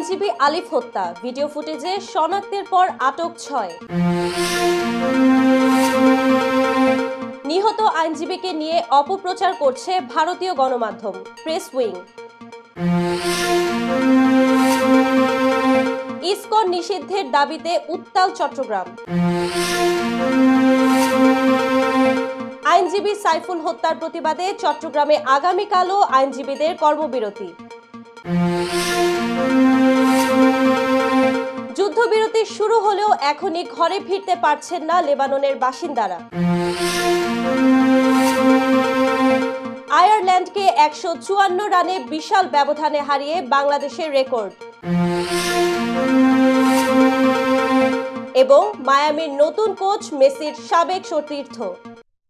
আইনজীবী আলিফ হত্যা ভিডিও ফুটেজে শনাক্তের পর আটক ৬। নিহত আইনজীবীকে নিয়ে অপপ্রচার করছে ভারতীয় গণমাধ্যম প্রেস উইং। ইসকন নিষিদ্ধের দাবিতে উত্তাল চট্টগ্রাম। আইনজীবী সাইফুল হত্যার প্রতিবাদে চট্টগ্রামে আগামীকালও আইনজীবীদের কর্মবিরতি। যুদ্ধবিরতি শুরু হলেও এখনই ঘরে ফিরতে পারছেন না লেবাননের বাসিন্দারা। আয়ারল্যান্ডকে ১৫৪ রানে বিশাল ব্যবধানে হারিয়ে বাংলাদেশের রেকর্ড। এবং মায়ামির নতুন কোচ মেসির সাবেক সতীর্থ।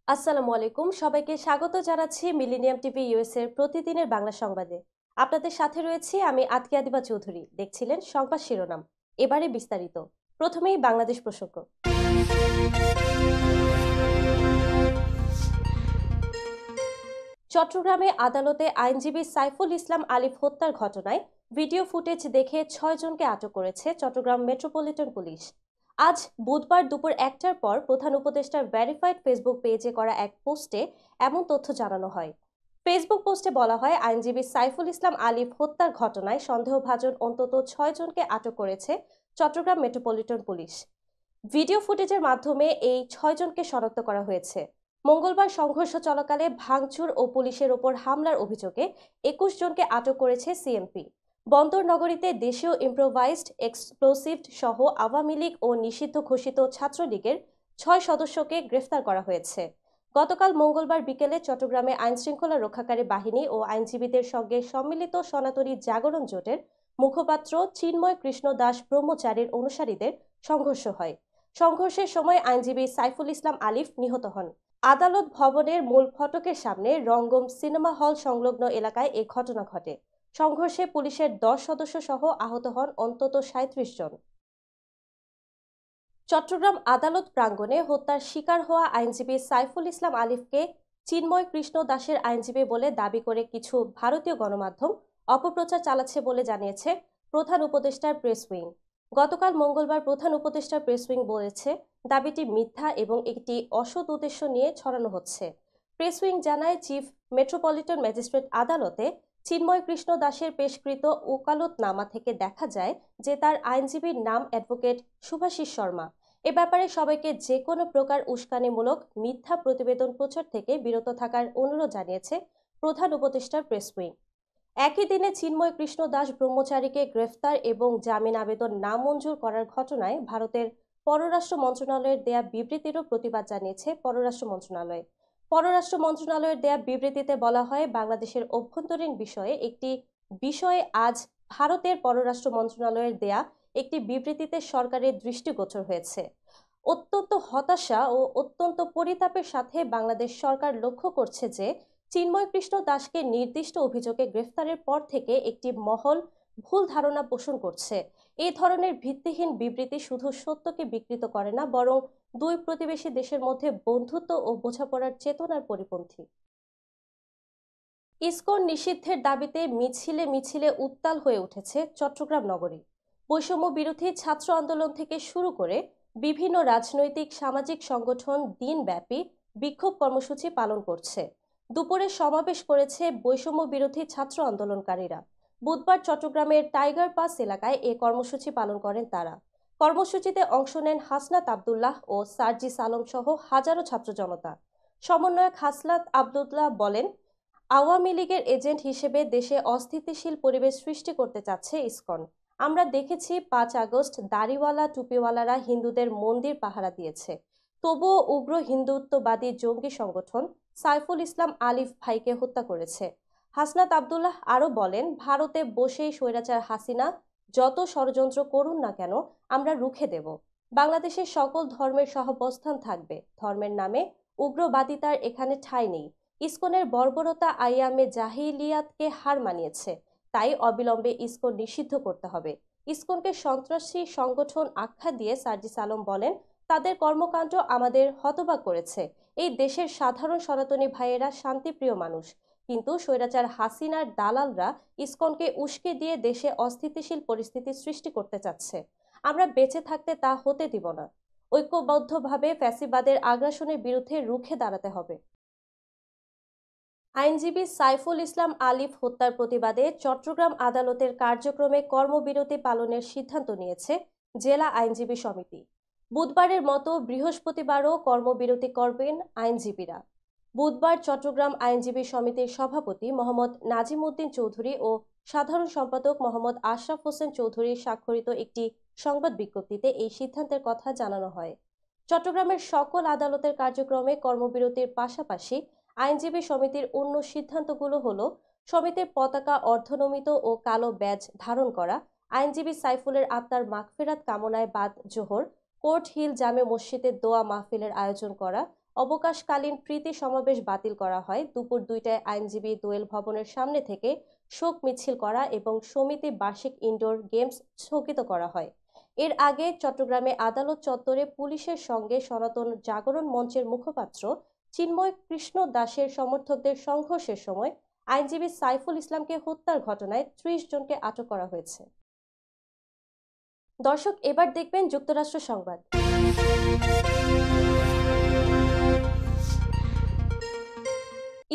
আসসালামু আলাইকুম, সবাইকে স্বাগত জানাচ্ছি মিলেনিয়াম টিভি ইউএস এর প্রতিদিনের বাংলা সংবাদে। আপনাদের সাথে রয়েছি আমি আতকিয়া দিবা চৌধুরী। দেখছিলেন সংবাদ শিরোনাম, এবারে বিস্তারিত। প্রথমেই বাংলাদেশ প্রসঙ্গ। চট্টগ্রামে আদালতে আইনজীবী সাইফুল ইসলাম আলিফ হত্যার ঘটনায় ভিডিও ফুটেজ দেখে ৬ জনকে আটক করেছে চট্টগ্রাম মেট্রোপলিটন পুলিশ। আজ বুধবার দুপুর ১টার পর প্রধান উপদেষ্টার ভেরিফাইড ফেসবুক পেজে করা এক পোস্টে এমন তথ্য জানানো হয়। ফেসবুক পোস্টে বলা হয়, আইনজীবী সাইফুল ইসলাম আলিফ হত্যার ঘটনায় সন্দেহভাজন অন্তত ৬ জনকে আটক করেছে চট্টগ্রাম মেট্রোপলিটন পুলিশ। ভিডিও ফুটেজের মাধ্যমে এই ৬ জনকে শনাক্ত করা হয়েছে। মঙ্গলবার সংঘর্ষ চলাকালে ভাঙচুর ও পুলিশের ওপর হামলার অভিযোগে ২১ জনকে আটক করেছে সিএমপি। বন্দর নগরীতে দেশীয় ইম্প্রোভাইজড এক্সপ্লোসিভ সহ আওয়ামী লীগ ও নিষিদ্ধ ঘোষিত ছাত্রলীগের ৬ সদস্যকে গ্রেফতার করা হয়েছে। গতকাল মঙ্গলবার বিকেলে চট্টগ্রামে আইনশৃঙ্খলা রক্ষাকারী বাহিনী ও আইনজীবীদের সঙ্গে সম্মিলিত সনাতনী জাগরণ জোটের মুখপাত্র চিন্ময় কৃষ্ণ দাস ব্রহ্মচারীর অনুসারীদের সংঘর্ষ হয়। সংঘর্ষের সময় আইনজীবী সাইফুল ইসলাম আলিফ নিহত হন। আদালত ভবনের মূল ফটকের সামনে রঙ্গম সিনেমা হল সংলগ্ন এলাকায় এ ঘটনা ঘটে। সংঘর্ষে পুলিশের ১০ সদস্য সহ আহত হন অন্তত ৩৭ জন। চট্টগ্রাম আদালত প্রাঙ্গণে হত্যার শিকার হওয়া আইনজীবী সাইফুল ইসলাম আলিফকে চিন্ময় কৃষ্ণ দাসের আইনজীবী বলে দাবি করে কিছু ভারতীয় গণমাধ্যম অপপ্রচার চালাচ্ছে বলে জানিয়েছে প্রধান উপদেষ্টার প্রেস উইং। গতকাল মঙ্গলবার প্রধান উপদেষ্টার প্রেস উইং বলেছে, দাবিটি মিথ্যা এবং একটি অসৎ উদ্দেশ্য নিয়ে ছড়ানো হচ্ছে। প্রেস উইং জানায়, চিফ মেট্রোপলিটন ম্যাজিস্ট্রেট আদালতে চিন্ময় কৃষ্ণ দাসের পেশকৃত ওকালতনামা থেকে দেখা যায় যে তার আইনজীবীর নাম অ্যাডভোকেট শুভাশিস শর্মা। এ ব্যাপারে সবাইকে যে কোনো প্রকার উস্কানিমূলক মিথ্যা প্রতিবেদন প্রচার থেকে বিরত থাকার অনুরোধ জানিয়েছে প্রধান উপদেষ্টার প্রেস উইং। একই দিনে চিন্ময় কৃষ্ণ দাস ব্রহ্মচারীকে গ্রেফতার এবং জামিন আবেদন নামঞ্জুর করার ঘটনায় ভারতের পররাষ্ট্র মন্ত্রণালয়ের দেয়া বিবৃতিরও প্রতিবাদ জানিয়েছে পররাষ্ট্র মন্ত্রণালয়। পররাষ্ট্র মন্ত্রণালয়ের দেয়া বিবৃতিতে বলা হয়, বাংলাদেশের অভ্যন্তরীণ বিষয়ে আজ ভারতের পররাষ্ট্র মন্ত্রণালয়ের দেয়া একটি বিবৃতিতে সরকারের দৃষ্টিগোচর হয়েছে। অত্যন্ত হতাশা ও অত্যন্ত পরিতাপের সাথে বাংলাদেশ সরকার লক্ষ্য করছে যে চিন্ময় কৃষ্ণ দাসকে নির্দিষ্ট অভিযোগে গ্রেফতারের পর থেকে একটি মহল ভুল ধারণা পোষণ করছে। এই ধরনের ভিত্তিহীন বিবৃতি শুধু সত্যকে বিকৃত করে না, বরং দুই প্রতিবেশী দেশের মধ্যে বন্ধুত্ব ও বোঝাপড়ার চেতনার পরিপন্থী। ইসকন নিষিদ্ধের দাবিতে মিছিলে মিছিলে উত্তাল হয়ে উঠেছে চট্টগ্রাম নগরী। বৈষম্য বিরোধী ছাত্র আন্দোলন থেকে শুরু করে বিভিন্ন রাজনৈতিক সামাজিক সংগঠন দিনব্যাপী বিক্ষোভ কর্মসূচি পালন করছে। দুপুরে সমাবেশ করেছে বৈষম্য বিরোধী ছাত্র আন্দোলনকারীরা। বুধবার চট্টগ্রামের টাইগার পাস এলাকায় এ কর্মসূচি পালন করেন তারা। কর্মসূচিতে অংশ নেন হাসনাত আবদুল্লাহ ও সার্জিস আলম সহ হাজারো ছাত্র জনতা। সমন্বয়ক হাসনাত আবদুল্লাহ বলেন, আওয়ামী লীগের এজেন্ট হিসেবে দেশে অস্থিতিশীল পরিবেশ সৃষ্টি করতে চাচ্ছে ইসকন। আমরা দেখেছি ৫ আগস্ট দাড়িওয়ালা টুপিওয়ালারা হিন্দুদের মন্দির পাহারা দিয়েছে। তবুও উগ্র হিন্দুত্ববাদী জঙ্গি সংগঠন সাইফুল ইসলাম আলিফ ভাইকে হত্যা করেছে। হাসনাত আবদুল্লাহ আরও বলেন, ভারতে বসেই স্বৈরাচার হাসিনা যত ষড়যন্ত্র করুন না কেন আমরা রুখে দেব। বাংলাদেশের সকল ধর্মের সহাবস্থান থাকবে। ধর্মের নামে উগ্রবাদিতার এখানে ঠাঁই নেই। ইসকনের বর্বরতা আইয়ামে জাহিলিয়াতকে হার মানিয়েছে। তাই অবিলম্বে ইসকন নিষিদ্ধ করতে হবে। ইসকনকে সন্ত্রাসী সংগঠন আখ্যা দিয়ে সার্জিস আলম বলেন, তাদের কর্মকাণ্ড আমাদের হতবাক করেছে। এই দেশের সাধারণ সনাতনী ভাইয়েরা শান্তিপ্রিয় মানুষ। কিন্তু স্বৈরাচার হাসিনার দালালরা ইসকনকে উস্কে দিয়ে দেশে অস্থিতিশীল পরিস্থিতি সৃষ্টি করতে চাচ্ছে। আমরা বেঁচে থাকতে তা হতে দিব না। ঐক্যবদ্ধভাবে ফ্যাসিবাদের আগ্রাসনের বিরুদ্ধে রুখে দাঁড়াতে হবে। আইনজীবী সাইফুল ইসলাম আলিফ হত্যার প্রতিবাদে চট্টগ্রাম আদালতের কার্যক্রমে কর্মবিরতি পালনের সিদ্ধান্ত নিয়েছে জেলা আইনজীবী সমিতি। বুধবারের মতো বৃহস্পতিবারও কর্মবিরতি করবেন আইনজীবীরা। বুধবার চট্টগ্রাম আইনজীবী সমিতির সভাপতি মোহাম্মদ নাজিম উদ্দিন চৌধুরী ও সাধারণ সম্পাদক মোহাম্মদ আশরাফ হোসেন চৌধুরী স্বাক্ষরিত একটি সংবাদ বিজ্ঞপ্তিতে এই সিদ্ধান্তের কথা জানানো হয়। চট্টগ্রামের সকল আদালতের কার্যক্রমে কর্মবিরতির পাশাপাশি আইনজীবী সমিতির অন্য সিদ্ধান্তগুলো হলো সমিতির পতাকা অর্ধনমিত ও কালো ব্যাজ ধারণ করা, আইনজীবী সাইফুলের আত্মার মাগফিরাত কামনায় বাদ জোহর, কোর্ট হিল জামে মসজিদে দোয়া মাহফিলের আয়োজন করা, অবকাশকালীন প্রীতি সমাবেশ বাতিল করা হয়, দুপুর 2টায় আইনজীবী দোয়েল ভবনের সামনে থেকে শোক মিছিল করা এবং সমিতি বার্ষিক ইনডোর গেমস স্থগিত করা হয়। এর আগে চট্টগ্রামে আদালত চত্বরে পুলিশের সঙ্গে সনাতন জাগরণ মঞ্চের মুখপাত্র চিন্ময় কৃষ্ণ দাসের সমর্থকদের সংঘর্ষের সময় আইনজীবী সাইফুল ইসলামকে হত্যার ঘটনায় 30 জনকে আটক করা হয়েছে। দর্শক, এবার দেখবেন যুক্তরাষ্ট্র সংবাদ।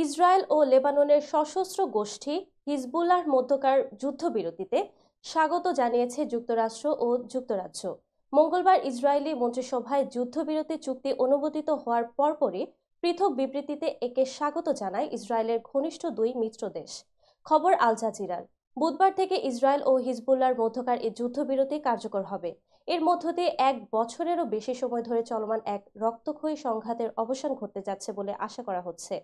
ইসরায়েল ও লেবাননের সশস্ত্র গোষ্ঠী হিজবুল্লাহর মধ্যকার যুদ্ধবিরতিতে স্বাগত জানিয়েছে যুক্তরাষ্ট্র ও যুক্তরাজ্য। মঙ্গলবার ইসরায়েলি মন্ত্রিসভায় যুদ্ধবিরতি চুক্তি অনুমোদিত হওয়ার পরপরই পৃথক বিবৃতিতে একে স্বাগত জানায় ইসরায়েলের ঘনিষ্ঠ দুই মিত্র দেশ। খবর আল জাজিরার। বুধবার থেকে ইসরায়েল ও হিজবুল্লাহর মধ্যকার এই যুদ্ধবিরতি কার্যকর হবে। এর মধ্য দিয়ে 1 বছরেরও বেশি সময় ধরে চলমান এক রক্তক্ষয়ী সংঘাতের অবসান ঘটতে যাচ্ছে বলে আশা করা হচ্ছে।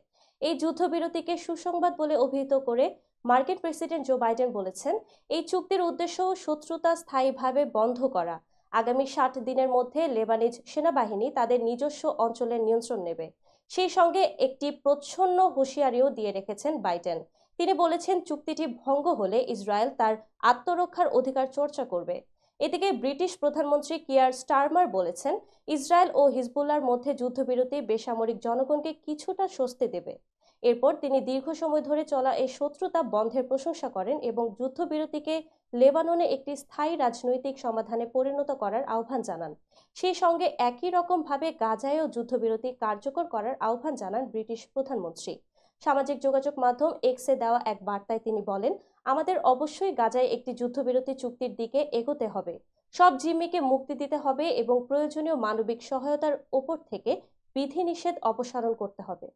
এই যুদ্ধবিরতিকে সুসংবাদ বলে অভিহিত করে মার্কিন প্রেসিডেন্ট জো বাইডেন বলেছেন, এই চুক্তির উদ্দেশ্য শত্রুতা স্থায়ীভাবে বন্ধ করা। আগামী 60 দিনের মধ্যে লেবানিজ সেনাবাহিনী তাদের নিজস্ব অঞ্চলের নিয়ন্ত্রণ নেবে। সেই সঙ্গে একটি প্রচ্ছন্ন হুঁশিয়ারিও দিয়ে রেখেছেন বাইডেন। তিনি বলেছেন, চুক্তিটি ভঙ্গ হলে ইসরায়েল তার আত্মরক্ষার অধিকার চর্চা করবে। এদিকে ব্রিটিশ প্রধানমন্ত্রী কিয়ার স্টারমার বলেছেন, ইসরায়েল ও হিজবুল্লাহর মধ্যে যুদ্ধবিরতি বেসামরিক জনগণকে কিছুটা স্বস্তি দেবে। এরপর তিনি দীর্ঘ সময় ধরে চলা এই শত্রুতা বন্ধের প্রশংসা করেন এবং যুদ্ধবিরতিকে লেবাননে একটি স্থায়ী রাজনৈতিক সমাধানে পরিণত করার আহ্বান জানান। সেই সঙ্গে একই রকমভাবে গাজায়ও যুদ্ধবিরতি কার্যকর করার আহ্বান জানান ব্রিটিশ প্রধানমন্ত্রী। সামাজিক যোগাযোগ মাধ্যম এক্সে দেওয়া এক বার্তায় তিনি বলেন, আমাদের অবশ্যই গাজায় একটি যুদ্ধবিরতি চুক্তির দিকে এগোতে হবে। সব জিম্মিকে মুক্তি দিতে হবে এবং প্রয়োজনীয় মানবিক সহায়তার উপর থেকে বিধিনিষেধ অপসারণ করতে হবে।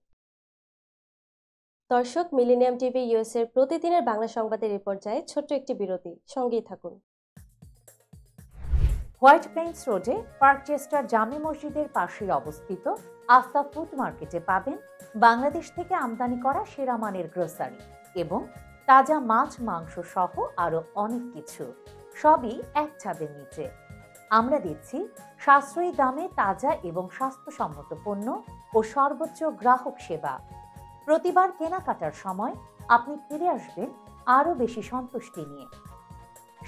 দর্শক, মিলেনিয়াম টিভি ইউএস এর প্রতিদিনের বাংলা সংবাদের এই পর্যায়ে ছোট্ট একটি বিরতি, সঙ্গেই থাকুন। হোয়াইট প্লেন্স রোডে পার্কচেস্টার জামে মসজিদের পাশেই অবস্থিত আফতাব ফুড মার্কেটে পাবেন বাংলাদেশ থেকে আমদানি করা সেরা মানের গ্রোসারি এবং তাজা মাছ মাংস সহ আরো অনেক কিছু, সবই এক ছাদের নিচে। আমরা দিচ্ছি সাশ্রয়ী দামে তাজা এবং স্বাস্থ্যসম্মত পণ্য ও সর্বোচ্চ গ্রাহক সেবা। প্রতিবার কেনাকাটার সময় আপনি ফিরে আসবেন আরো বেশি সন্তুষ্টি নিয়ে।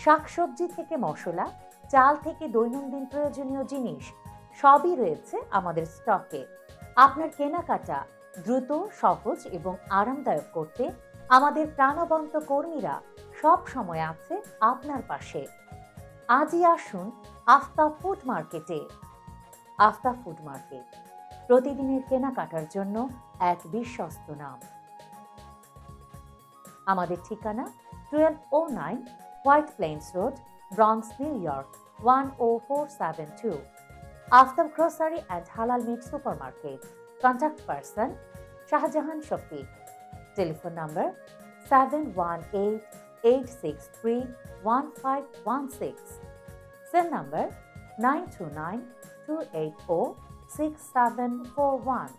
শাকসবজি থেকে মশলা, চাল থেকে দৈনন্দিন প্রয়োজনীয় জিনিস সবই রয়েছে আমাদের স্টকে। আপনার কেনাকাটা দ্রুত, সহজ এবং আরামদায়ক করতে আমাদের প্রাণবন্ত কর্মীরা সব সময় আছে আপনার পাশে। আজই আসুন আফতাব ফুড মার্কেটে। আফতাব ফুড মার্কেট, প্রতিদিনের কেনাকাটার জন্য এক বিশ্বস্ত নাম। আমাদের ঠিকানা 1209 White Plains Road, Bronx, New York 10472। Aftab grocery and halal meat supermarket. Contact person Shahjahan Shafiq. Telephone number 7188631516। Cell number 9292806741।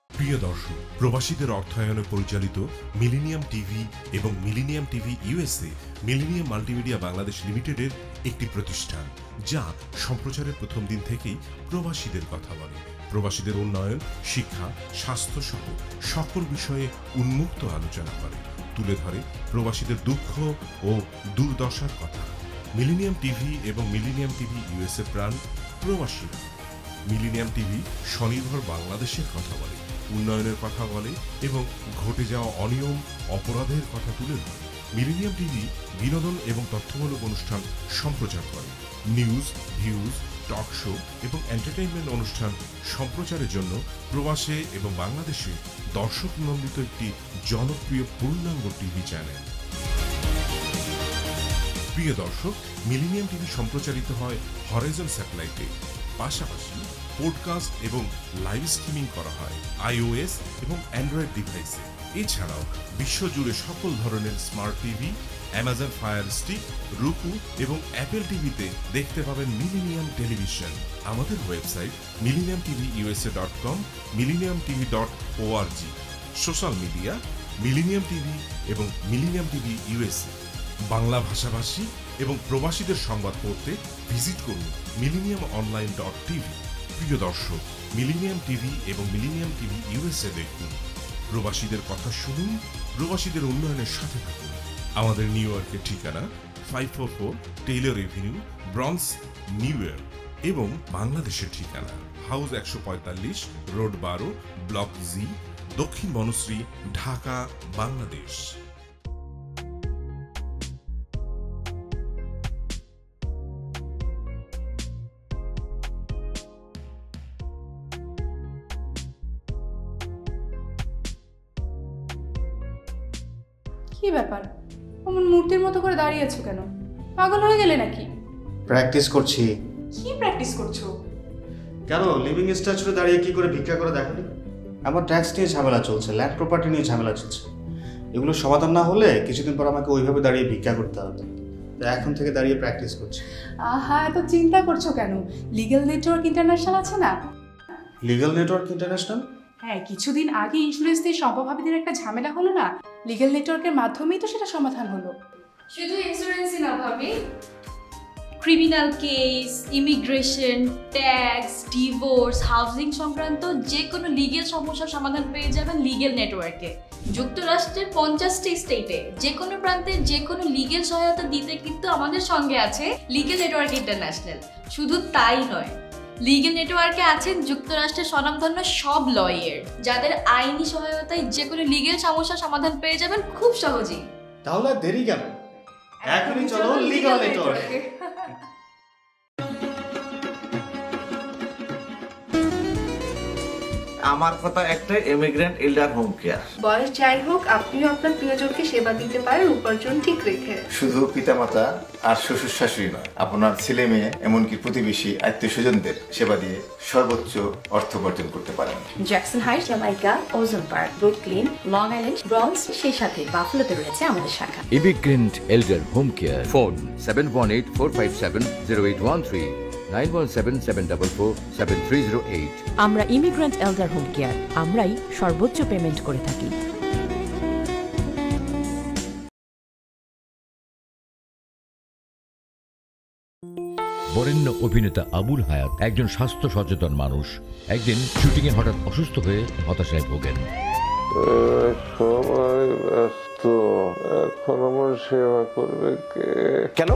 প্রিয় দর্শক, প্রবাসীদের অর্থায়নে পরিচালিত মিলেনিয়াম টিভি এবং Millennium TV USA Millennium Multimedia Bangladesh লিমিটেডের একটি প্রতিষ্ঠান, যা সম্প্রচারের প্রথম দিন থেকেই প্রবাসীদের কথা বলে। প্রবাসীদের উন্নয়ন, শিক্ষা, স্বাস্থ্য সহ সকল বিষয়ে উন্মুক্ত আলোচনা করে, তুলে ধরে প্রবাসীদের দুঃখ ও দুর্দশার কথা। মিলেনিয়াম টিভি এবং মিলেনিয়াম টিভি ইউএসএ প্রাণ প্রবাসী। মিলেনিয়াম টিভি স্বনির্ভর বাংলাদেশের কথা বলে, উন্নয়নের কথা বলে এবং ঘটে যাওয়া অনিয়ম অপরাধের কথা তুলে ধরে। মিলেনিয়াম টিভি বিনোদন এবং তথ্যমূলক অনুষ্ঠান সম্প্রচার করে। নিউজ, ভিউজ, টক শো এবং এন্টারটেইনমেন্ট অনুষ্ঠান সম্প্রচারের জন্য প্রবাসে এবং বাংলাদেশে দর্শক নন্দিত একটি জনপ্রিয় পূর্ণাঙ্গ টিভি চ্যানেল। প্রিয় দর্শক, মিলেনিয়াম টিভি সম্প্রচারিত হয় হরাইজন স্যাটেলাইটে। পাশাপাশি পডকাস্ট এবং লাইভ স্ট্রিমিং করা হয় iOS এবং অ্যান্ড্রয়েড ডিভাইসে। এছাড়াও বিশ্বজুড়ে সকল ধরনের smart TV, Amazon fire stick, রুকু এবং অ্যাপেল টিভিতে দেখতে পাবেন মিলেনিয়াম টেলিভিশন। আমাদের website millenniumtvusa.com, millenniumtv.org। Social media millennium TV এবং মিলেনিয়াম টিভি ইউএসএ। বাংলা ভাষাভাষী এবং প্রবাসীদের সংবাদ পড়তে ভিজিট করুন millenniumonline.tv। প্রিয় দর্শক, মিলেনিয়াম টিভি এবং মিলেনিয়াম টিভি ইউএসএ দেখুন। প্রবাসীদের কথা শুনুন, প্রবাসীদের উন্নয়নের সাথে থাকুন। আমাদের নিউ ইয়র্কের ঠিকানা 544 Taylor Avenue, bronze, new York এবং বাংলাদেশের ঠিকানা হাউস 145, রোড 12, ব্লক জি, দক্ষিণ বনশ্রী, ঢাকা, বাংলাদেশ। কি ব্যাপার, অমন মূর্তির মতো করে দাঁড়িয়ে আছো কেন? পাগল হয়ে গেলে নাকি? প্র্যাকটিস করছি। কি প্র্যাকটিস করছো? কেন লিভিং স্ট্যাচুতে দাঁড়িয়ে কি করে ভিক্ষা করে দেখনি? আমার ট্যাক্স নিয়ে ঝামেলা চলছে, ল্যান্ড প্রপার্টি নিয়ে ঝামেলা চলছে। এগুলো সমাধান না হলে কিছুদিন পর আমাকে ওইভাবে দাঁড়িয়ে ভিক্ষা করতে হবে। তাই এখন থেকে দাঁড়িয়ে প্র্যাকটিস করছি। আহা, এত চিন্তা করছো কেন? লিগ্যাল নেটওয়ার্ক ইন্টারন্যাশনাল আছে না? Legal network international? হ্যাঁ, কিছুদিন আগে ইন্স্যুরেন্স দিয়ে সম্পভাবিদের একটা ঝামেলা হলো না, লিগ্যাল নেটওয়ার্কের মাধ্যমেই তো সেটা সমাধান হলো। শুধু ইন্স্যুরেন্সই না ভাবি, criminal case, immigration, tax, divorce, housing সংক্রান্ত যে কোনো লিগ্যাল সমস্যার সমাধান পেয়ে যাবেন লিগ্যাল নেটওয়ার্কে। যুক্তরাষ্ট্রের 50টি স্টেটে যে কোনো প্রান্তে যে কোনো লিগ্যাল সহায়তা দিতে কিন্তু আমাদের সঙ্গে আছে লিগ্যাল নেটওয়ার্ক ইন্টারন্যাশনাল। শুধু তাই নয়, লিগ্যাল নেটওয়ার্কে আছেন যুক্তরাষ্ট্রের স্বনামধন্য সব লয়ার, যাদের আইনি সহায়তায় যে কোনো লিগ্যাল সমস্যার সমাধান পেয়ে যাবেন খুব সহজেই। তাহলে দেরি কেন? এখনই চলো লিগ্যাল নেটওয়ার্কে। আমার কথা একটাই, ইমিগ্রেন্ট এল্ডার হোম কেয়ার। বয়স যাই হোক, আপনিও আপনার প্রিয়জনকে সেবা দিতে পারেন উপার্জন ঠিক রেখে। শুধু পিতামাতা আর শ্বশুর শাশুড়ি নয়, আপনার ছেলে মেয়ে এমনকি প্রতিবেশী আত্মীয় স্বজনদের সেবা দিয়ে সর্বোচ্চ অর্থ উপার্জন করতে পারেন। জ্যাকসন হাইট, জামাইকা, ওজন park, Brooklyn, long island, bronze, সেই সাথে বাফলোতে রয়েছে আমাদের শাখা। Immigrant এল্ডার home care. ফোন 7184570813, 9177447308। আমরা ইমিগ্রেন্ট এল্ডার হোম কেয়ার, আমরাই সর্বোচ্চ পেমেন্ট করে থাকি। বরেণ্য অভিনেতা আবুল হায়াত একজন স্বাস্থ্য সচেতন মানুষ। একদিন শুটিংয়ে হঠাৎ অসুস্থ হয়ে হতাশায় ভোগেন। সবাই ব্যস্ত, এখন আমার সেবা করবে কে? কেন?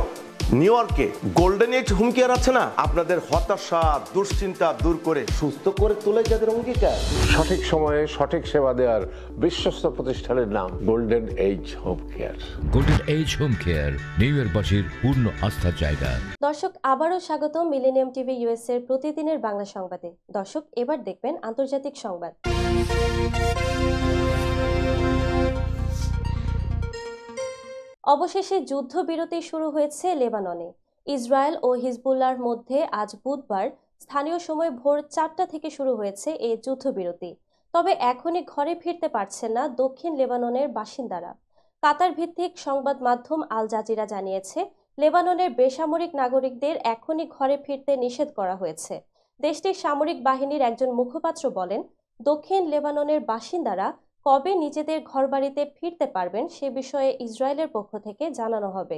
নিউ ইয়র্কে গোল্ডেন এজ হোম কেয়ার আছে না, আপনাদের হতাশা দুশ্চিন্তা দূর করে সুস্থ করে তোলে যাদের অঙ্গীকার। সঠিক সময়ে সঠিক সেবা দেওয়ার বিশ্বস্ত প্রতিষ্ঠানের নাম golden age home care. Golden age home care New ইয়র্কবাসীর পূর্ণ আস্থার জায়গা। দর্শক, আবারও স্বাগত মিলেনিয়াম টিভি ইউএসএ এর প্রতিদিনের বাংলা সংবাদে। দর্শক, এবার দেখবেন আন্তর্জাতিক সংবাদ। অবশেষে যুদ্ধবিরতি শুরু হয়েছে লেবাননে। ইসরায়েল ও হিজবুল্লাহর মধ্যে আজ বুধবার স্থানীয় সময় ভোর 4টা থেকে শুরু হয়েছে এই যুদ্ধবিরতি। তবে এখনই ঘরে ফিরতে পারছেন না দক্ষিণ লেবাননের বাসিন্দারা। কাতার ভিত্তিক সংবাদ মাধ্যম আল জাজিরা জানিয়েছে, লেবাননের বেসামরিক নাগরিকদের এখনই ঘরে ফিরতে নিষেধ করা হয়েছে। দেশটির সামরিক বাহিনীর একজন মুখপাত্র বলেন, দক্ষিণ লেবাননের বাসিন্দারা কবে নিজেদের ঘরবাড়িতে ফিরতে পারবেন সে বিষয়ে ইসরায়েলের পক্ষ থেকে জানানো হবে।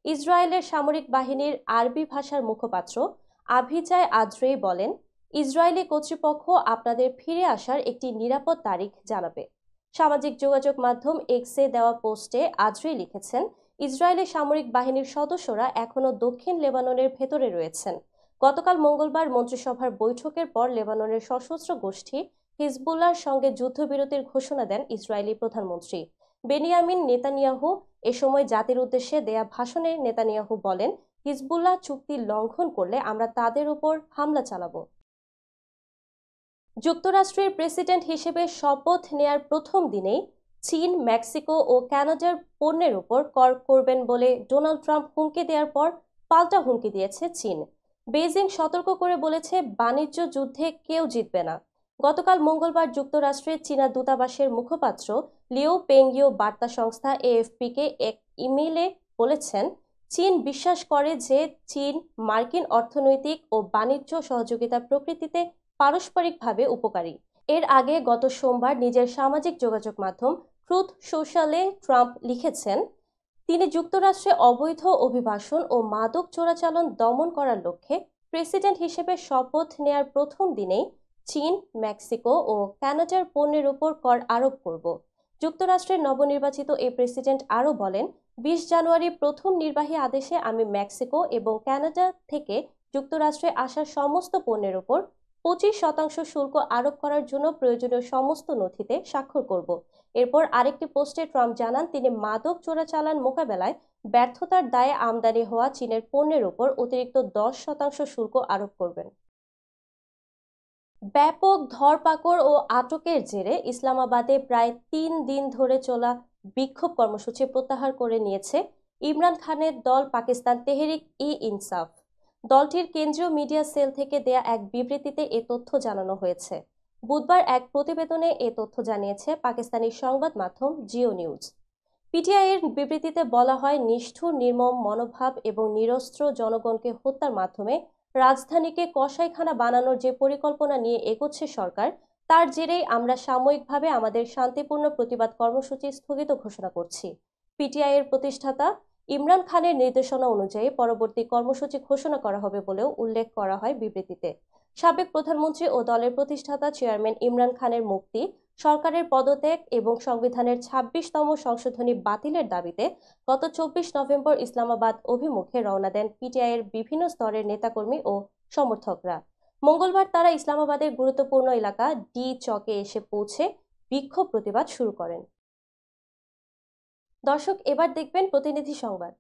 ইসরায়েলের সামরিক বাহিনীর আরবি ভাষার মুখপাত্র আভিজায় আদ্রেই বলেন, ইসরায়েলি কর্তৃপক্ষ আপনাদের ফিরে আসার একটি নিরাপদ তারিখ জানাবে। সামাজিক যোগাযোগ মাধ্যম এক্সে দেওয়া পোস্টে আদ্রেই লিখেছেন, ইসরায়েলি সামরিক বাহিনীর সদস্যরা এখনও দক্ষিণ লেবাননের ভেতরে রয়েছেন। গতকাল মঙ্গলবার মন্ত্রিসভার বৈঠকের পর লেবাননের সশস্ত্র গোষ্ঠী হিজবুল্লাহর সঙ্গে যুদ্ধবিরতির ঘোষণা দেন ইসরায়েলি প্রধানমন্ত্রী বেনিয়ামিন নেতানিয়াহু। এ সময় জাতির উদ্দেশ্যে দেয়া ভাষণে নেতানিয়াহু বলেন, হিজবুল্লাহ চুক্তি লঙ্ঘন করলে আমরা তাদের উপর হামলা চালাবো। যুক্তরাষ্ট্রের প্রেসিডেন্ট হিসেবে শপথ নেয়ার প্রথম দিনেই চীন, মেক্সিকো ও কানাডার পণ্যের উপর কর করবেন বলে ডোনাল্ড ট্রাম্প হুমকি দেওয়ার পর পাল্টা হুমকি দিয়েছে চীন। বেইজিং সতর্ক করে বলেছে, বাণিজ্য যুদ্ধে কেউ জিতবে না। গতকাল মঙ্গলবার যুক্তরাষ্ট্রের চীনা দূতাবাসের মুখপাত্র লিও পেংইও বার্তা সংস্থা এএফপিকে এক ইমেইলে বলেছেন, চীন বিশ্বাস করে যে চীন মার্কিন অর্থনৈতিক ও বাণিজ্য সহযোগিতা প্রকৃতিতে পারস্পরিকভাবে উপকারী। এর আগে গত সোমবার নিজের সামাজিক যোগাযোগ মাধ্যম ট্রুথ সোশ্যালে ট্রাম্প লিখেছেন, তিনি যুক্তরাষ্ট্রে অবৈধ অভিবাসন ও মাদক চোরাচালান দমন করার লক্ষ্যে প্রেসিডেন্ট হিসেবে শপথ নেয়ার প্রথম দিনেই চীন, মেক্সিকো ও কানাডার পণ্যের উপর কর আরোপ করব। যুক্তরাষ্ট্রের নবনির্বাচিত এই প্রেসিডেন্ট আরও বলেন, 20 জানুয়ারি প্রথম নির্বাহী আদেশে আমি মেক্সিকো এবং কানাডা থেকে যুক্তরাষ্ট্রে আসা সমস্ত পণ্যের উপর 25% শুল্ক আরোপ করার জন্য প্রয়োজনীয় সমস্ত নথিতে স্বাক্ষর করব। এরপর আরেকটি পোস্টে ট্রাম্প জানান, তিনি মাদক চোরাচালান মোকাবেলায় ব্যর্থতার দায়ে আমদানি হওয়া চীনের পণ্যের উপর অতিরিক্ত 10% শুল্ক আরোপ করবেন। ব্যাপক ধরপাকড় ও আটকের জেরে ইসলামাবাদে প্রায় 3 দিন ধরে চলা বিক্ষোভ কর্মসূচি প্রত্যাহার করে নিয়েছে ইমরান খানের দল পাকিস্তান তেহরিক-ই-ইনসাফ। দলটির কেন্দ্রীয় মিডিয়া সেল থেকে দেয়া এক বিবৃতিতে এ তথ্য জানানো হয়েছে। বুধবার এক প্রতিবেদনে এ তথ্য জানিয়েছে পাকিস্তানি সংবাদ মাধ্যম জিও নিউজ। পিটিআইয়ের বিবৃতিতে বলা হয়, নিষ্ঠুর নির্মম মনোভাব এবং নিরস্ত্র জনগণকে হত্যার মাধ্যমে রাজধানীকে কসাইখানা বানানোর যে পরিকল্পনা নিয়ে এগোচ্ছে সরকার, তার জেরেই আমরা সাময়িকভাবে আমাদের শান্তিপূর্ণ প্রতিবাদ কর্মসূচি স্থগিত ঘোষণা করছি। পিটিআইয়ের প্রতিষ্ঠাতা ইমরান খানের নির্দেশনা অনুযায়ী পরবর্তী কর্মসূচি ঘোষণা করা হবে বলেও উল্লেখ করা হয় বিবৃতিতে। সাবেক প্রধানমন্ত্রী ও দলের প্রতিষ্ঠাতা চেয়ারম্যান ইমরান খানের মুক্তি, সরকারের পদত্যাগ এবং সংবিধানের 26তম সংশোধনী বাতিলের দাবিতে গত 24 নভেম্বর ইসলামাবাদ অভিমুখে রওনা দেন পিটিআইয়ের বিভিন্ন স্তরের নেতাকর্মী ও সমর্থকরা। মঙ্গলবার তারা ইসলামাবাদের গুরুত্বপূর্ণ এলাকা ডি চকে এসে পৌঁছে বিক্ষোভ প্রতিবাদ শুরু করেন। দর্শক, এবার দেখবেন প্রতিনিধি সংবাদ।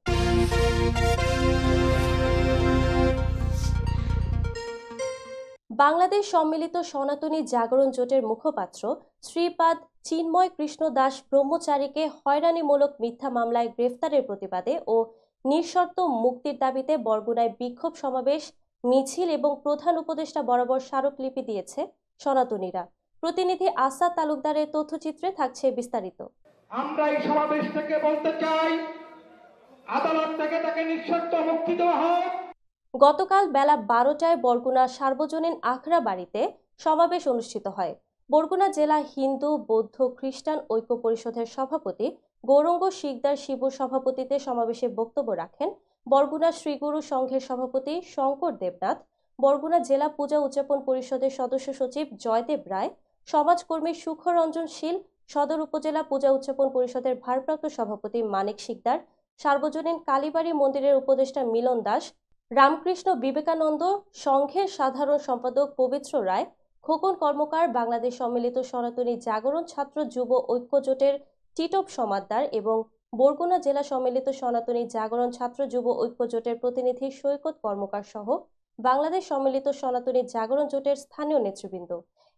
বাংলাদেশ সম্মিলিত সনাতনী জাগরণ জোটের মুখপাত্র শ্রীপাদ চিন্ময় কৃষ্ণ দাস ব্রহ্মচারীকে হয়রানিমূলক মিথ্যা মামলায় গ্রেফতারের প্রতিবাদে ও নিঃশর্ত মুক্তির দাবিতে বরগুনায় বিক্ষোভ সমাবেশ, মিছিল এবং প্রধান উপদেষ্টা বরাবর স্মারকলিপি দিয়েছে সনাতনীরা। প্রতিনিধি আসাদ তালুকদারের তথ্যচিত্রে থাকছে বিস্তারিত। আমরা এই সমাবেশ থেকে বলতে চাই, আদালত থেকে তাকে নিঃশর্ত মুক্তি দেওয়া হোক। গতকাল বেলা 12টায় বরগুনা সার্বজনীন আখড়া বাড়িতে সমাবেশ অনুষ্ঠিত হয়। বরগুনা জেলা হিন্দু, বৌদ্ধ, খ্রিস্টান ঐক্য পরিষদের সভাপতি গৌরঙ্গ শিকদার শিবুর সভাপতিত্বে সমাবেশে বক্তব্য রাখেন বরগুনা শ্রীগুরু সংঘের সভাপতি শঙ্কর দেবনাথ, বরগুনা জেলা পূজা উদযাপন পরিষদের সদস্য সচিব জয়দেব রায়, সমাজকর্মী সুখরঞ্জন শীল, সদর উপজেলা পূজা উদযাপন পরিষদের ভারপ্রাপ্ত সভাপতি মানিক শিকদার, সার্বজনীন কালীবাড়ি মন্দিরের উপদেষ্টা মিলন দাস, রামকৃষ্ণ বিবেকানন্দ সংঘের সাধারণ সম্পাদক পবিত্র রায়, খোকন কর্মকার, বাংলাদেশ সম্মিলিত সনাতনী জাগরণ ছাত্র যুব ঐক্য জোটের টিটপ সমাদ্দার এবং বরগুনা জেলা সম্মিলিত সনাতনী জাগরণ ছাত্র যুব ঐক্য জোটের প্রতিনিধি সৈকত কর্মকার সহ বাংলাদেশ সম্মিলিত সনাতনী জাগরণ জোটের স্থানীয় নেতৃবৃন্দ।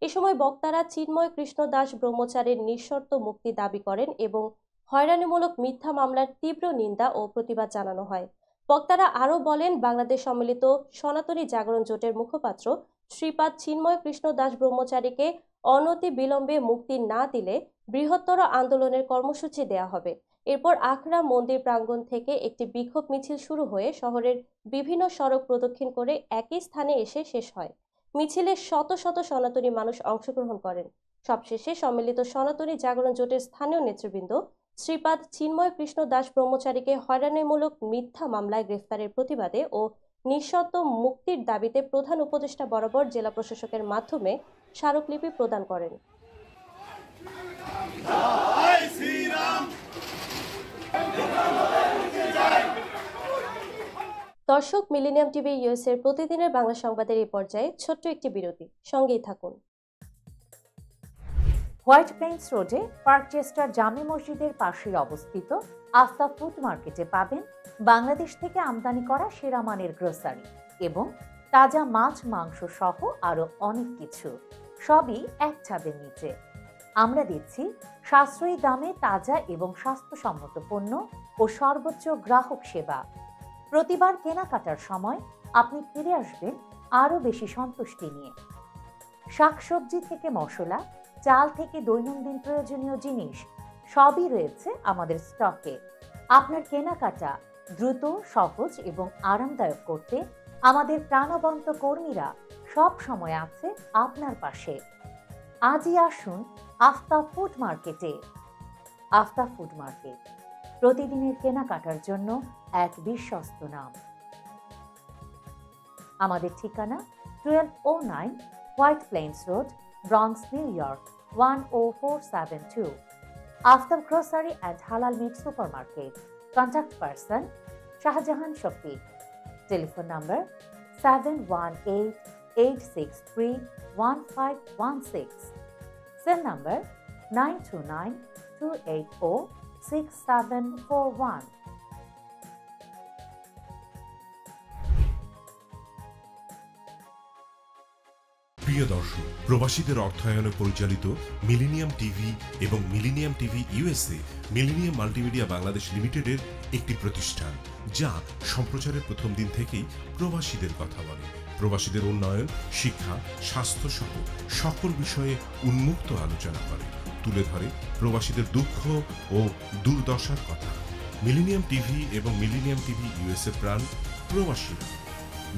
এ সময় বক্তারা চিন্ময় কৃষ্ণ দাস ব্রহ্মচারীর নিঃশর্ত মুক্তি দাবি করেন এবং হয়রানিমূলক মিথ্যা মামলার তীব্র নিন্দা ও প্রতিবাদ জানানো হয়। বক্তারা আরও বলেন, বাংলাদেশ সম্মিলিত সনাতনী জাগরণ জোটের মুখপাত্র শ্রীপাদ চিন্ময় কৃষ্ণ দাস ব্রহ্মচারীকে অনতি বিলম্বে মুক্তি না দিলে বৃহত্তর আন্দোলনের কর্মসূচি দেয়া হবে। এরপর আখড়া মন্দির প্রাঙ্গণ থেকে একটি বিক্ষোভ মিছিল শুরু হয়ে শহরের বিভিন্ন সড়ক প্রদক্ষিণ করে একই স্থানে এসে শেষ হয়। মিছিলে শত শত সনাতনী মানুষ অংশগ্রহণ করেন। সবশেষে সম্মিলিত সনাতনী জাগরণ জোটের স্থানীয় নেতৃবৃন্দ শ্রীপাদ চিন্ময় কৃষ্ণ দাস ব্রহ্মচারীকে হয়রানিমূলক মিথ্যা মামলায় গ্রেফতারের প্রতিবাদে ও নিঃশর্ত মুক্তির দাবিতে প্রধান উপদেষ্টা বরাবর জেলা প্রশাসকের মাধ্যমে স্মারকলিপি প্রদান করেন। দর্শক, মিলেনিয়াম টিভি ইউএস এর প্রতিদিনের বাংলা সংবাদের এই পর্যায়ে ছোট্ট একটি বিরতি, সঙ্গেই থাকুন। হোয়াইট প্লেন্স রোডে পার্কচেস্টার জামে মসজিদের পাশে অবস্থিত আস্থা ফুড মার্কেটে পাবেন বাংলাদেশ থেকে আমদানি করা সেরা মানের গ্রোসারি এবং তাজা মাছ মাংস সহ আরো অনেক কিছু, সবই এক ছাদের নিচে। আমরা দিচ্ছি সাশ্রয়ী দামে তাজা এবং স্বাস্থ্যসম্মত পণ্য ও সর্বোচ্চ গ্রাহক সেবা। প্রতিবার কেনাকাটার সময় আপনি ফিরে আসবেন আরো বেশি সন্তুষ্টি নিয়ে। শাকসবজি থেকে মশলা, চাল থেকে দৈনন্দিন প্রয়োজনীয় জিনিস সবই রয়েছে আমাদের স্টকে। আপনার কেনাকাটা দ্রুত, সহজ এবং আরামদায়ক করতে আমাদের প্রাণবন্ত কর্মীরা সব সময় আছে আপনার পাশে। আজই আসুন আস্থা ফুড মার্কেটে। আস্থা ফুড মার্কেট, প্রতিদিনের কেনাকাটার জন্য এক বিশ্বস্ত নাম। আমাদের ঠিকানা 1209 White Plains Road, Bronx, New York 10472। Aftab grocery and halal meat supermarket. Contact person Shahjahan Shafiq. Telephone number 7188631516। Cell number 9292806741। প্রিয় দর্শক, প্রবাসীদের অর্থায়নে পরিচালিত মিলেনিয়াম টিভি এবং Millennium TV USA Millennium Multimedia Bangladesh লিমিটেডের একটি প্রতিষ্ঠান, যা সম্প্রচারের প্রথম দিন থেকেই প্রবাসীদের কথা বলে। প্রবাসীদের উন্নয়ন, শিক্ষা, স্বাস্থ্য সহ সকল বিষয়ে উন্মুক্ত আলোচনা করে, তুলে ধরে প্রবাসীদের দুঃখ ও দুর্দশার কথা। মিলেনিয়াম টিভি এবং মিলেনিয়াম টিভি ইউএসএ প্রাণ প্রবাসীরা।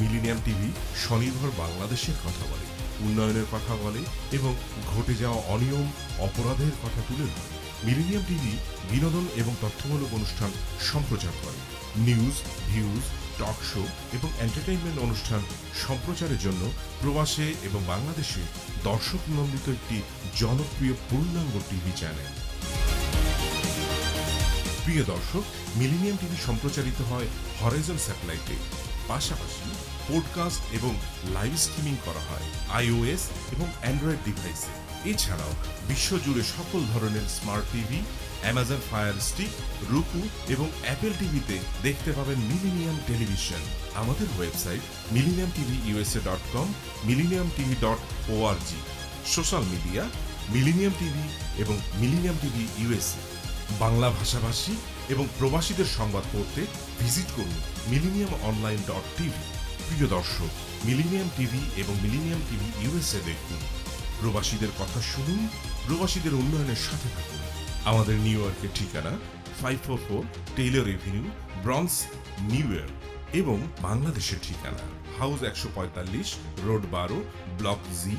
মিলেনিয়াম টিভি স্বনির্ভর বাংলাদেশের কথা বলে, উন্নয়নের কথা বলে এবং ঘটে যাওয়া অনিয়ম, অপরাধের কথা তুলে ধরে। মিলেনিয়াম টিভি বিনোদন এবং তথ্যমূলক অনুষ্ঠান সম্প্রচার করে। নিউজ, ভিউজ, টক শো এবং এন্টারটেইনমেন্ট অনুষ্ঠান সম্প্রচারের জন্য প্রবাসে এবং বাংলাদেশে দর্শক নন্দিত একটি জনপ্রিয় পূর্ণাঙ্গ টিভি চ্যানেল। প্রিয় দর্শক, মিলেনিয়াম টিভি সম্প্রচারিত হয় হরাইজন স্যাটেলাইটে। পাশাপাশি পডকাস্ট এবং লাইভ স্ট্রিমিং করা হয় iOS এবং অ্যান্ড্রয়েড ডিভাইসে। এছাড়াও বিশ্বজুড়ে সকল ধরনের smart TV, Amazon fire stick, রুকু এবং অ্যাপেল টিভিতে দেখতে পাবেন মিলেনিয়াম টেলিভিশন। আমাদের website millenniumtvusa.com, millenniumtv.org। Social media millennium TV এবং মিলেনিয়াম টিভি ইউএসএ। বাংলা ভাষাভাষী এবং প্রবাসীদের সংবাদ পড়তে ভিজিট করুন millenniumonline.tv। প্রিয় দর্শক, মিলেনিয়াম টিভি এবং মিলেনিয়াম টিভি ইউএসএ দেখুন। প্রবাসীদের কথা শুনুন, প্রবাসীদের উন্নয়নের সাথে থাকুন। আমাদের নিউ ইয়র্কের ঠিকানা 544 Taylor Avenue, Bronx, New York এবং বাংলাদেশের ঠিকানা হাউস 145, রোড 12, ব্লক জি,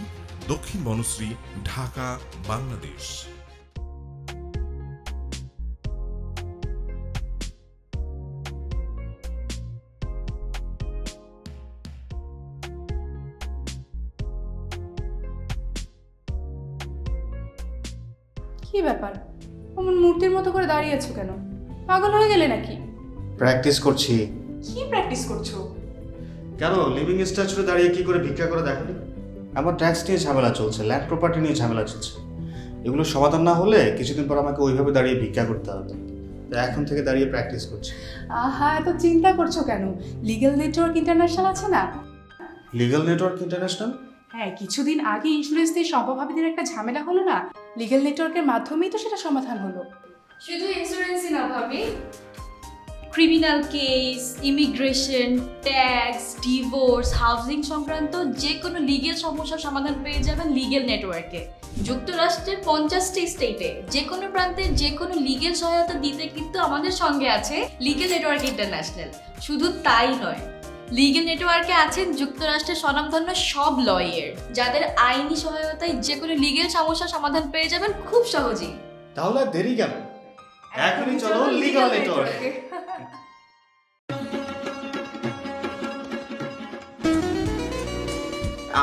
দক্ষিণ বনশ্রী, ঢাকা, বাংলাদেশ। কি ব্যাপার, অমন মূর্তির মতো করে দাঁড়িয়ে আছো কেন? পাগল হয়ে গেলে নাকি? প্র্যাকটিস করছি। কি প্র্যাকটিস করছো? কেন লিভিং স্ট্যাচুতে দাঁড়িয়ে কি করে ভিক্ষা করে দেখনি? আমার ট্যাক্স নিয়ে ঝামেলা চলছে, ল্যান্ড প্রপার্টি নিয়ে ঝামেলা চলছে। এগুলো সমাধান না হলে কিছুদিন পর আমাকে ওইভাবে দাঁড়িয়ে ভিক্ষা করতে হবে। এখন থেকে দাঁড়িয়ে প্র্যাকটিস করছি। আহা, এত চিন্তা করছো কেন? লিগ্যাল নেটওয়ার্ক ইন্টারন্যাশনাল আছে না? Legal network international? হ্যাঁ, কিছুদিন আগে ইন্স্যুরেন্স দিয়ে সম্পভাবীদের একটা ঝামেলা হলো না, লিগ্যাল নেটওয়ার্কের মাধ্যমেই তো সেটা সমাধান হলো। শুধু ইন্স্যুরেন্সই না ভাবি, criminal case, immigration, tax, divorce, housing সংক্রান্ত যে কোনো লিগ্যাল সমস্যার সমাধান পেয়ে যাবেন লিগ্যাল নেটওয়ার্কে। যুক্তরাষ্ট্রের 50টি স্টেটে যে কোনো প্রান্তে যে কোনো লিগ্যাল সহায়তা দিতে কিন্তু আমাদের সঙ্গে আছে লিগ্যাল নেটওয়ার্ক ইন্টারন্যাশনাল। শুধু তাই নয়, লিগ্যাল নেটওয়ার্কে আছেন যুক্তরাষ্ট্রের স্বনামধন্য সব লয়ার, যাদের আইনি সহায়তায় যে কোনো লিগ্যাল সমস্যার সমাধান পেয়ে যাবেন খুব সহজেই। তাহলে দেরি কেন? এখনই চলো লিগ্যাল নেটওয়ার্কে।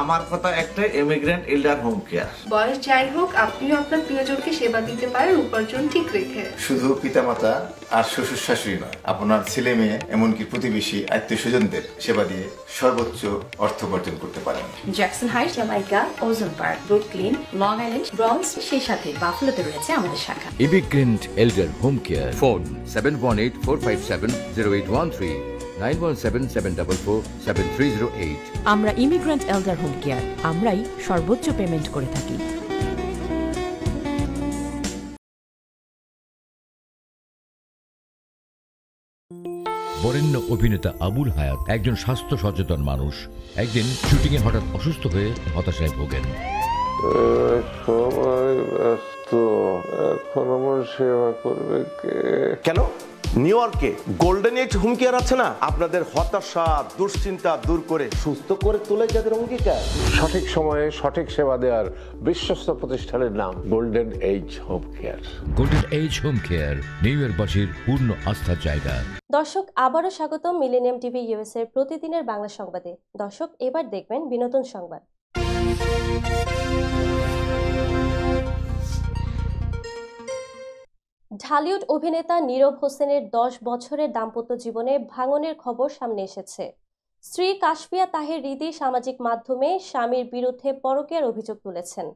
আমার কথা একটাই, ইমিগ্রেন্ট এল্ডার হোম কেয়ার। বয়স যাই হোক, আপনিও আপনার প্রিয়জনকে সেবা দিতে পারেন উপার্জন ঠিক রেখে। শুধু পিতামাতা আর শ্বশুর শাশুড়ি নয়, আপনার ছেলে মেয়ে এমনকি প্রতিবেশী আত্মীয় স্বজনদের সেবা দিয়ে সর্বোচ্চ অর্থ উপার্জন করতে পারেন। জ্যাকসন হাইটস, জামাইকা, ওজন park, Brooklyn, long island, bronze, সেই সাথে বাফলোতে রয়েছে আমাদের শাখা। Immigrant এল্ডার home care. ফোন 7184570813, 9177447308। আমরা ইমিগ্রেন্ট এল্ডার হোম কেয়ার, আমরাই সর্বোচ্চ পেমেন্ট করে থাকি। বরেণ্য অভিনেতা আবুল হায়াত একজন স্বাস্থ্য সচেতন মানুষ। একদিন শুটিংয়ে হঠাৎ অসুস্থ হয়ে হতাশায় ভোগেন। সবাই ব্যস্ত, এখন আমার সেবা করবে কে? কেন? নিউ ইয়র্কে গোল্ডেন এইজ হোম কেয়ার আছে না, আপনাদের হতাশা দুশ্চিন্তা দূর করে সুস্থ করে তোলে যাদের অঙ্গীকার। সঠিক সময়ে সঠিক সেবা দেওয়ার বিশ্বস্ত প্রতিষ্ঠানের নাম golden age home care. Golden age home care New ইয়র্কবাসীর পূর্ণ আস্থার জায়গা। দর্শক, আবারও স্বাগতম মিলেনিয়াম টিভি ইউএসএর প্রতিদিনের বাংলা সংবাদে। দর্শক, এবার দেখবেন বিনোদন সংবাদ। ঢালিউড অভিনেতা নীরব হোসেনের 10 বছরের দাম্পত্য জীবনে ভাঙনের খবর সামনে এসেছে। স্ত্রী কাশফিয়া তাহের হৃদি সামাজিক মাধ্যমে স্বামীর বিরুদ্ধে পরকীয়ার অভিযোগ তুলেছেন।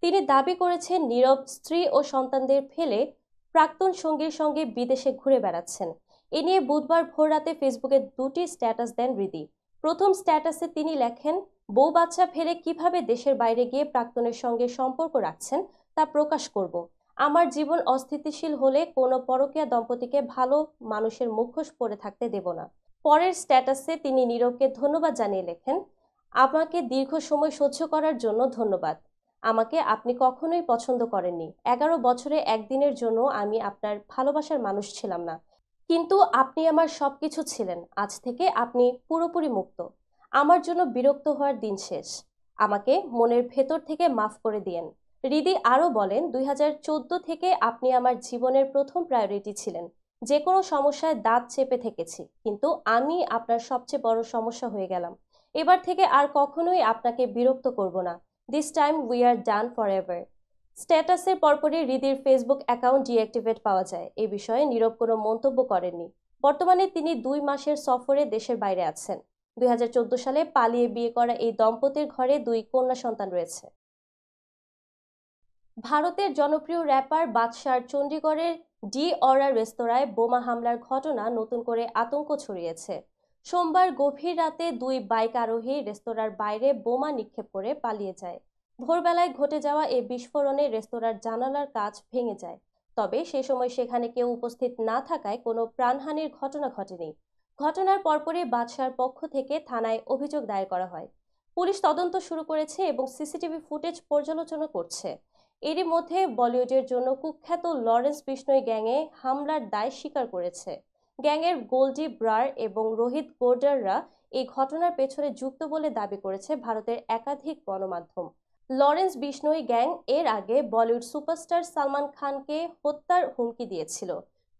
তিনি দাবি করেছেন নীরব স্ত্রী ও সন্তানদের ফেলে প্রাক্তন সঙ্গীর সঙ্গে বিদেশে ঘুরে বেড়াচ্ছেন। এ নিয়ে বুধবার ভোররাতে ফেসবুকে 2টি স্ট্যাটাস দেন হৃদি। প্রথম স্ট্যাটাসে তিনি লেখেন, বউ বাচ্চা ফেলে কিভাবে দেশের বাইরে গিয়ে প্রাক্তনের সঙ্গে সম্পর্ক রাখছেন তা প্রকাশ করব। আমার জীবন অস্থিতিশীল হলে কোনো পরকীয়া দম্পতিকে ভালো মানুষের মুখোশ পরে থাকতে দেব না। পরের স্ট্যাটাসে তিনি নীরবকে ধন্যবাদ জানিয়ে লেখেন, আমাকে দীর্ঘ সময় সহ্য করার জন্য ধন্যবাদ। আমাকে আপনি কখনোই পছন্দ করেননি। 11 বছরে একদিনের জন্য আমি আপনার ভালোবাসার মানুষ ছিলাম না, কিন্তু আপনি আমার সবকিছু ছিলেন। আজ থেকে আপনি পুরোপুরি মুক্ত। আমার জন্য বিরক্ত হওয়ার দিন শেষ। আমাকে মনের ভেতর থেকে মাফ করে দিয়েন। হৃদি আরও বলেন, 2014 থেকে আপনি আমার জীবনের প্রথম প্রায়োরিটি ছিলেন। যে কোনো সমস্যায় দাঁত চেপে থেকেছি, কিন্তু আমি আপনার সবচেয়ে বড় সমস্যা হয়ে গেলাম। এবার থেকে আর কখনোই আপনাকে বিরক্ত করব না। This time we are done forever. স্ট্যাটাসের পরপরই হৃদির ফেসবুক অ্যাকাউন্ট ডিঅ্যাক্টিভেট পাওয়া যায়। এ বিষয়ে নীরব কোনো মন্তব্য করেননি। বর্তমানে তিনি 2 মাসের সফরে দেশের বাইরে আছেন। 2014 সালে পালিয়ে বিয়ে করা এই দম্পতির ঘরে 2 কন্যা সন্তান রয়েছে। ভারতের জনপ্রিয় র্যাপার বাদশার চণ্ডীগড়ের ডি অরা রেস্তোরাঁয় বোমা হামলার ঘটনা নতুন করে আতঙ্ক ছড়িয়েছে। সোমবার গভীর রাতে 2 বাইক আরোহী রেস্তোরাঁর বাইরে বোমা নিক্ষেপ করে পালিয়ে যায়। ভোরবেলায় ঘটে যাওয়া এই বিস্ফোরণে রেস্তোরাঁর জানালার কাঁচ ভেঙে যায়। তবে সে সময় সেখানে কেউ উপস্থিত না থাকায় কোনো প্রাণহানির ঘটনা ঘটেনি। ঘটনার পরপরই বাদশার পক্ষ থেকে থানায় অভিযোগ দায়ের করা হয়। পুলিশ তদন্ত শুরু করেছে এবং সিসিটিভি ফুটেজ পর্যালোচনা করছে। এরই মধ্যে বলিউডের জন্য কুখ্যাত লরেন্স বিষ্ণোই গ্যাংয়ে হামলার দায় স্বীকার করেছে। গ্যাংয়ের গোল্ডি ব্রার এবং রোহিত গোর্ডাররা এই ঘটনার পেছনে যুক্ত বলে দাবি করেছে ভারতের একাধিক গণমাধ্যম। লরেন্স বিষ্ণোই গ্যাং এর আগে বলিউড সুপারস্টার সালমান খানকে হত্যার হুমকি দিয়েছিল।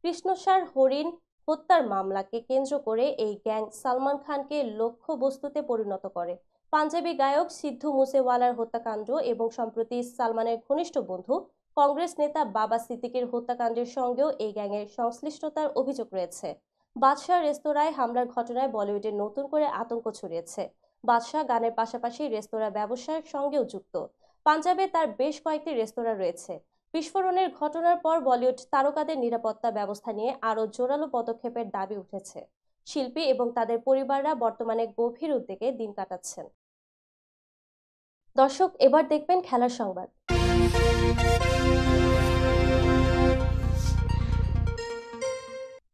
কৃষ্ণসার হরিণ হত্যার মামলাকে কেন্দ্র করে এই গ্যাং সালমান খানকে লক্ষ্যবস্তুতে পরিণত করে। পাঞ্জাবি গায়ক সিদ্ধু মুসেওয়ালার হত্যাকাণ্ড এবং সম্প্রতি সালমানের ঘনিষ্ঠ বন্ধু কংগ্রেস নেতা বাবা সিদ্দিকের হত্যাকাণ্ডের সঙ্গেও এই গ্যাংয়ের সংশ্লিষ্টতার অভিযোগ রয়েছে। বাদশাহ রেস্তোরাঁয় হামলার ঘটনায় বলিউডে নতুন করে আতঙ্ক ছড়িয়েছে। বাদশাহ গানের পাশাপাশি রেস্তোরাঁ ব্যবসায়ের সঙ্গেও যুক্ত। পাঞ্জাবে তার বেশ কয়েকটি রেস্তোরাঁ রয়েছে। বিস্ফোরণের ঘটনার পর বলিউড তারকাদের নিরাপত্তা ব্যবস্থা নিয়ে আরও জোরালো পদক্ষেপের দাবি উঠেছে। শিল্পী এবং তাদের পরিবাররা বর্তমানে গভীর উদ্বেগে দিন কাটাচ্ছেন। দর্শক, এবার দেখবেন খেলার সংবাদ।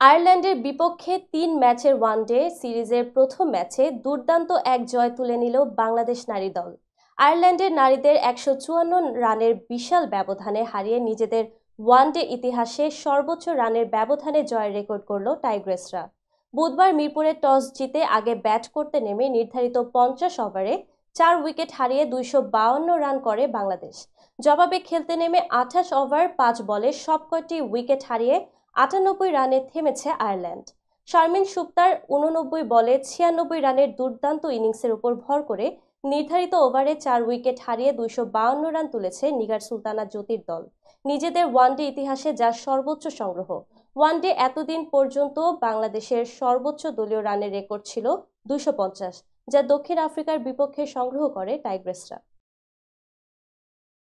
আয়ারল্যান্ডের বিপক্ষে 3 ম্যাচের ওয়ানডে সিরিজের প্রথম ম্যাচে দুর্দান্ত এক জয় তুলে নিল বাংলাদেশ নারী দল। আয়ারল্যান্ডের নারীদের 154 রানের বিশাল ব্যবধানে হারিয়ে নিজেদের ওয়ানডে ইতিহাসে সর্বোচ্চ রানের ব্যবধানে জয়ের রেকর্ড করল টাইগ্রেসরা। বুধবার মিরপুরে টস জিতে আগে ব্যাট করতে নেমে নির্ধারিত 50 ওভারে 4 উইকেট হারিয়ে 252 রান করে বাংলাদেশ। জবাবে খেলতে নেমে 28 ওভার 5 বলে সবকটি উইকেট হারিয়ে 98 রানে থেমেছে আয়ারল্যান্ড। শারমিন সুক্তার 89 বলে 96 রানের দুর্দান্ত ইনিংসের উপর ভর করে নির্ধারিত ওভারে 4 উইকেট হারিয়ে 252 রান তুলেছে নিগার সুলতানা জ্যোতির দল। নিজেদের ওয়ানডে ইতিহাসে যার সর্বোচ্চ সংগ্রহ। ওয়ানডে এতদিন পর্যন্ত বাংলাদেশের সর্বোচ্চ দলীয় রানের রেকর্ড ছিল 250, যা দক্ষিণ আফ্রিকার বিপক্ষে সংগ্রহ করে টাইগ্রেসরা।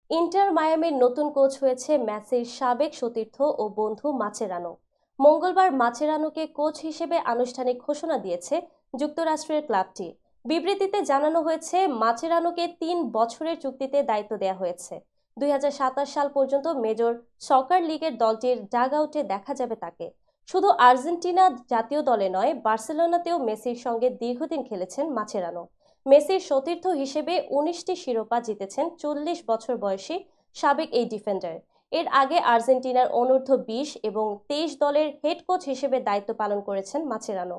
ইন্টার মায়ামির নতুন কোচ হয়েছে মেসির সাবেক সতীর্থ ও বন্ধু মাচেরানো। মঙ্গলবার মাচেরানোকে কোচ হিসেবে আনুষ্ঠানিক ঘোষণা দিয়েছে যুক্তরাষ্ট্রের ক্লাবটি। বিবৃতিতে জানানো হয়েছে মাচেরানোকে 3 বছরের চুক্তিতে দায়িত্ব দেওয়া হয়েছে। 2027 সাল পর্যন্ত মেজর সকার লিগের দলটির ডাগ আউটে দেখা যাবে তাকে। শুধু আর্জেন্টিনা জাতীয় দলে নয়, বার্সেলোনাতেও মেসির সঙ্গে দীর্ঘদিন খেলেছেন মাচেরানো। মেসির সতীর্থ হিসেবে 19টি শিরোপা জিতেছেন 40 বছর বয়সী সাবেক এই ডিফেন্ডার। এর আগে আর্জেন্টিনার অনূর্ধ্ব 20 এবং 23 দলের হেড কোচ হিসেবে দায়িত্ব পালন করেছেন মাচেরানো।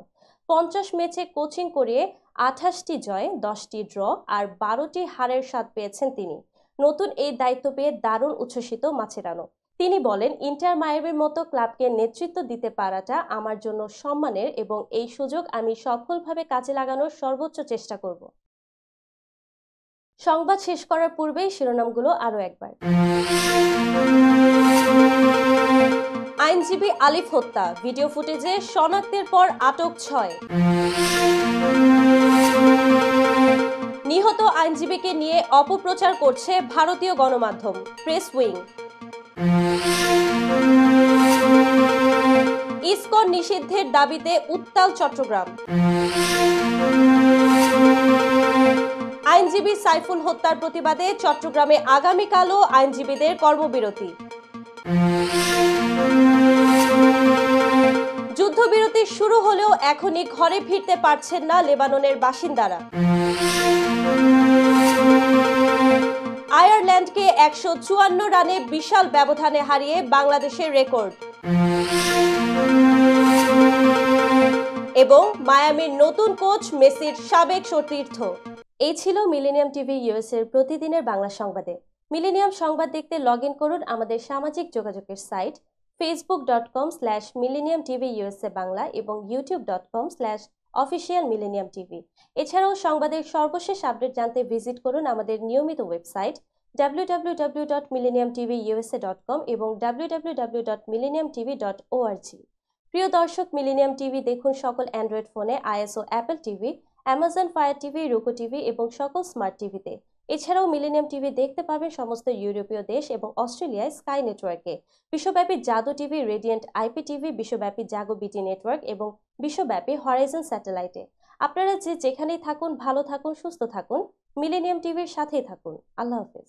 50 ম্যাচে কোচিং করিয়ে 28টি জয়, 10টি ড্র আর 12টি হারের স্বাদ পেয়েছেন তিনি। নতুন এই দায়িত্ব পেয়ে দারুণ উচ্ছ্বসিত মাচেরানো। তিনি বলেন, ইন্টার মায়ামির মতো ক্লাবকে নেতৃত্ব দিতে পারাটা আমার জন্য সম্মানের এবং এই সুযোগ আমি সফলভাবে কাজে লাগানোর সর্বোচ্চ চেষ্টা করব। সংবাদ শেষ করার পূর্বেই শিরোনামগুলো আরও একবার। আইনজীবী আলিফ হত্যা, ভিডিও ফুটেজে শনাক্তের পর আটক 6। নিহত আইনজীবীকে নিয়ে অপপ্রচার করছে ভারতীয় গণমাধ্যম, প্রেস উইং। ইসকন নিষিদ্ধের দাবিতে উত্তাল চট্টগ্রাম। আইনজীবী সাইফুল হত্যার প্রতিবাদে চট্টগ্রামে আগামীকালও আইনজীবীদের কর্মবিরতি। যুদ্ধবিরতি শুরু হলেও এখনই ঘরে ফিরতে পারছেন না লেবাননের বাসিন্দারা। আয়ারল্যান্ডকে 154 রানে বিশাল ব্যবধানে হারিয়ে বাংলাদেশের রেকর্ড। এবং মায়ামির নতুন কোচ মেসির সাবেক সতীর্থ। এই ছিল মিলেনিয়াম টিভি ইউএস এর প্রতিদিনের বাংলা সংবাদে। মিলেনিয়াম সংবাদ দেখতে লগ ইন করুন আমাদের সামাজিক যোগাযোগের সাইট facebook.com/millenniumtvUSA বাংলা এবং youtube.com/officialmillenniumtv। এছাড়াও সংবাদের সর্বশেষ আপডেট জানতে ভিজিট করুন আমাদের নিয়মিত ওয়েবসাইট www.millenniumtvusa.com এবং www.millenniumtv.org। প্রিয় দর্শক, মিলেনিয়াম টিভি দেখুন সকল অ্যান্ড্রয়েড ফোনে, iOS ও Apple TV, Amazon Fire TV, Roku TV এবং সকল স্মার্ট টিভিতে। এছাড়াও মিলেনিয়াম টিভি দেখতে পাবেন সমস্ত ইউরোপীয় দেশ এবং অস্ট্রেলিয়ায় স্কাই নেটওয়ার্কে, বিশ্বব্যাপী জাদু টিভি, রেডিয়েন্ট আইপি টিভি, বিশ্বব্যাপী জাগো বিটি নেটওয়ার্ক এবং বিশ্বব্যাপী হরাইজন স্যাটেলাইটে। আপনারা যেখানেই থাকুন, ভালো থাকুন, সুস্থ থাকুন, মিলেনিয়াম টিভির সাথেই থাকুন। আল্লাহ হাফেজ।